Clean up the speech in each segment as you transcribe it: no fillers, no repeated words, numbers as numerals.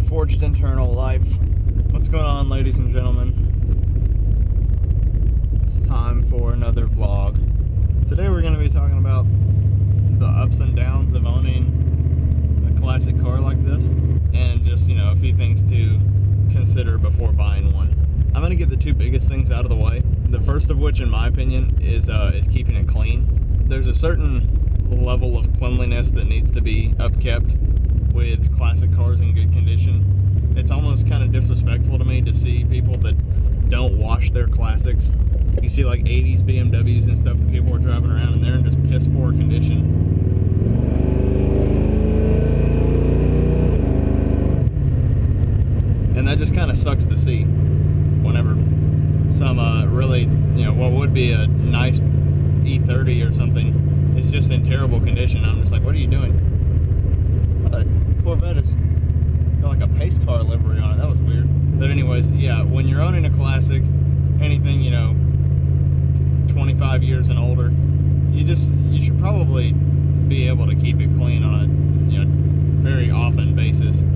Forged internal life. What's going on, ladies and gentlemen? It's time for another vlog. Today we're going to be talking about the ups and downs of owning a classic car like this, and just, you know, a few things to consider before buying one. I'm going to get the two biggest things out of the way. The first of which, in my opinion, is keeping it clean. There's a certain level of cleanliness that needs to be upkept with classic cars in good condition. It's almost kind of disrespectful to me to see people that don't wash their classics. You see like 80s BMWs and stuff that people are driving around and they're in just piss poor condition. And that just kind of sucks to see whenever some really, you know, what would be a nice E30 or something is just in terrible condition. I'm just like, what are you doing? Corvette is got like a pace car livery on it. That was weird. But anyways, yeah, when you're owning a classic, anything, you know, 25 years and older, you should probably be able to keep it clean on a, you know, very often basis.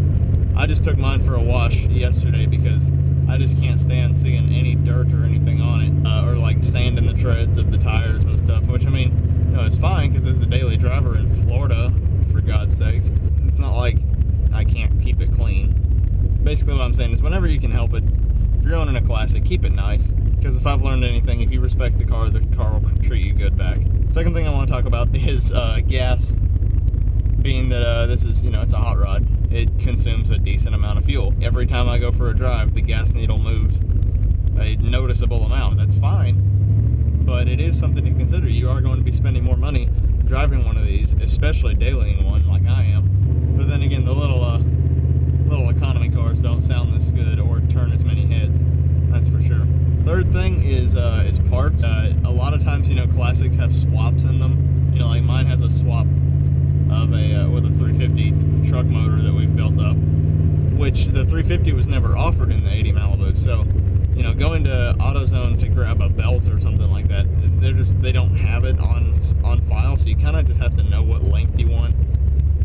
I just took mine for a wash yesterday because I just can't stand seeing any dirt or anything on it, or like sand in the treads of the tires and stuff, which, I mean, you know, it's fine because as a daily driver in Florida, for God's sakes, it's not like I can't keep it clean. Basically what I'm saying is whenever you can help it, if you're owning a classic, keep it nice. Because if I've learned anything, if you respect the car will treat you good back. Second thing I want to talk about is gas. Being that this is, you know, it's a hot rod, it consumes a decent amount of fuel. Every time I go for a drive, the gas needle moves a noticeable amount. That's fine, but it is something to consider. You are going to be spending more money driving one of these, especially dailying one like I am. But then again, the little economy cars don't sound this good or turn as many heads. That's for sure. Third thing is parts. A lot of times, you know, classics have swaps in them. You know, like mine has a swap of with a 350 truck motor that we've built up, which the 350 was never offered in the 80 Malibu. So, you know, going to AutoZone to grab a belt or something like that, they don't have it on file. So you kind of just have to know what length you want,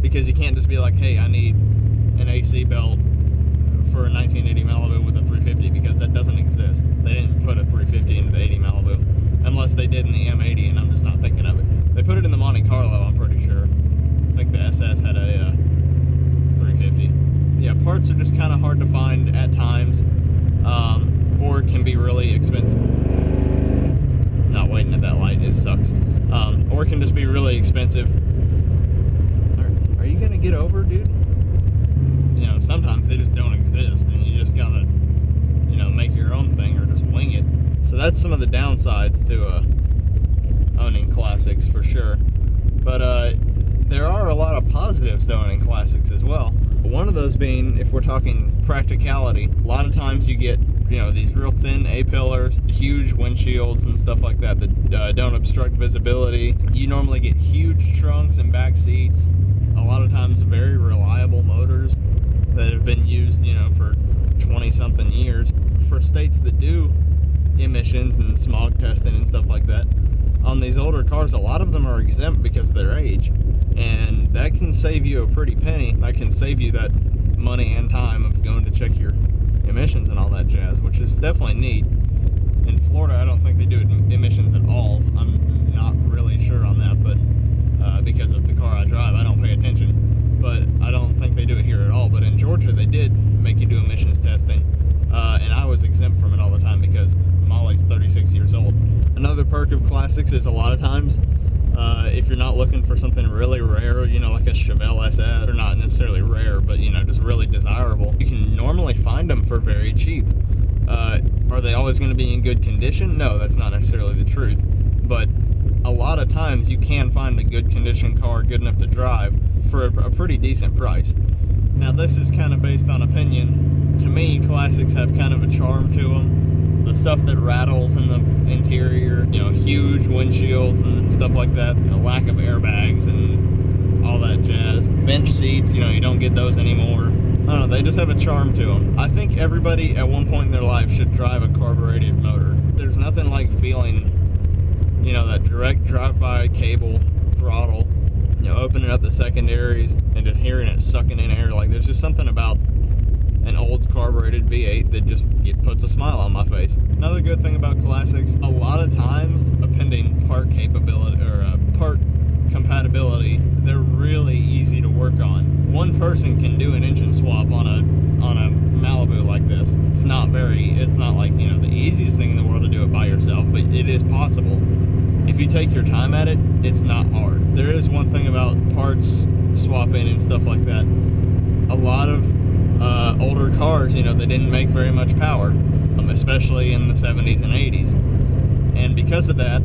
because you can't just be like, hey, I need an AC belt for a 1980 Malibu with a 350, because that doesn't exist. They didn't put a 350 into the 80 Malibu, unless they did in the M80, and I'm just not thinking of it. They put it in the Monte Carlo, I'm pretty sure. I think the SS had a 350. Yeah, parts are just kind of hard to find at times, or it can be really expensive. Not waiting at that light, it sucks. Or it can just be really expensive. Are you gonna get over, dude? You know, sometimes they just don't exist, and you just gotta, you know, make your own thing or just wing it. So that's some of the downsides to owning classics for sure. But there are a lot of positives to owning classics as well. One of those being, if we're talking practicality, a lot of times you get, you know, these real thin A-pillars, huge windshields and stuff like that don't obstruct visibility. You normally get huge trunks and back seats. A lot of times very reliable motors that have been used, you know, for 20-something years. For states that do emissions and smog testing and stuff like that, on these older cars, a lot of them are exempt because of their age. And that can save you a pretty penny. That can save you that money and time of going to check your emissions and all that jazz, which is definitely neat. In Florida, I don't think they do emissions at all. I'm not really sure on that, but because of the car I drive, I don't pay attention. But I don't think they do it here at all. But in Georgia, they did make you do emissions testing, and I was exempt from it all the time because Molly's 36 years old. Another perk of classics is a lot of times, if you're not looking for something really rare, you know, like a Chevelle SS, or not necessarily rare, but, you know, just really desirable, you can normally find them for very cheap. Are they always going to be in good condition? No, that's not necessarily the truth. But a lot of times you can find a good condition car good enough to drive for a pretty decent price. Now, this is kind of based on opinion. To me, classics have kind of a charm to them. The stuff that rattles in the interior, you know, huge windshields and stuff like that, lack of airbags and all that jazz. Bench seats, you don't get those anymore. I don't know, they just have a charm to them. I think everybody at one point in their life should drive a carbureted motor. There's nothing like feeling, that direct drive-by cable throttle, opening up the secondaries and just hearing it sucking in air. Like, there's just something about an old carbureted V8 that just puts a smile on my face. Another good thing about classics, a lot of times, pending part capability or part compatibility, they're really easy to work on. One person can do an engine swap on a Malibu like this. It's not like, the easiest thing in the world to do it by yourself, but it is possible. If you take your time at it, it's not hard. There is one thing about parts swapping and stuff like that. A lot of older cars, they didn't make very much power, especially in the 70s and 80s. And because of that,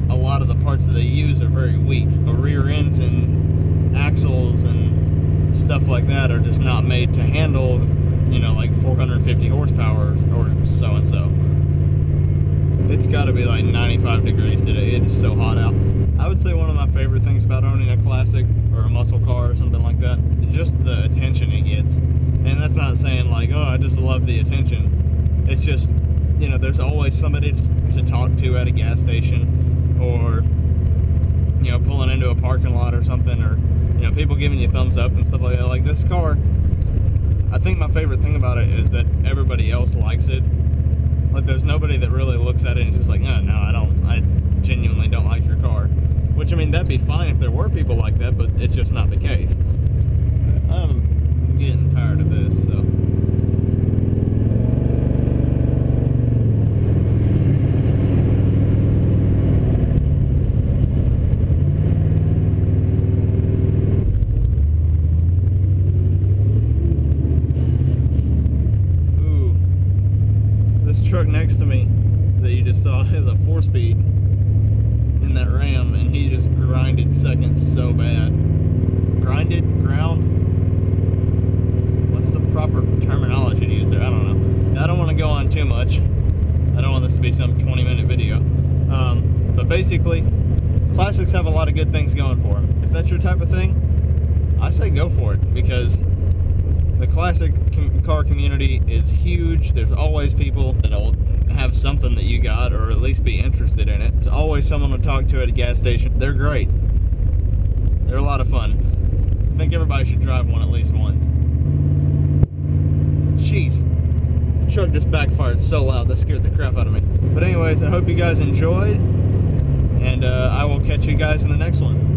a lot of the parts that they use are very weak. The rear ends and axles and stuff like that are just not made to handle, like 450 horsepower or so-and-so. It's got to be like 95 degrees today. It is so hot out. I would say one of my favorite things about owning a classic or a muscle car or something like that, just the attention it gets. And that's not saying like, oh, I just love the attention. It's just, there's always somebody to talk to at a gas station, or, pulling into a parking lot or something, or, people giving you thumbs up and stuff like that. Like, this car, I think my favorite thing about it is that everybody else likes it. Like, there's nobody that really looks at it and is just like, no, I genuinely don't like your car. Which, I mean, that'd be fine if there were people like that, but it's just not the case. I'm getting tired of this, so. Truck next to me that you just saw is a 4-speed in that Ram, and he just grinded seconds so bad. Ground? What's the proper terminology to use there? I don't know. I don't want to go on too much. I don't want this to be some 20-minute video. But basically, classics have a lot of good things going for them. If that's your type of thing, I say go for it, because the classic car community is huge. There's always people that'll have something that you got, or at least be interested in it. There's always someone to talk to at a gas station. They're great. They're a lot of fun. I think everybody should drive one at least once. Jeez. The truck just backfired so loud, that scared the crap out of me. But anyways, I hope you guys enjoyed, and I will catch you guys in the next one.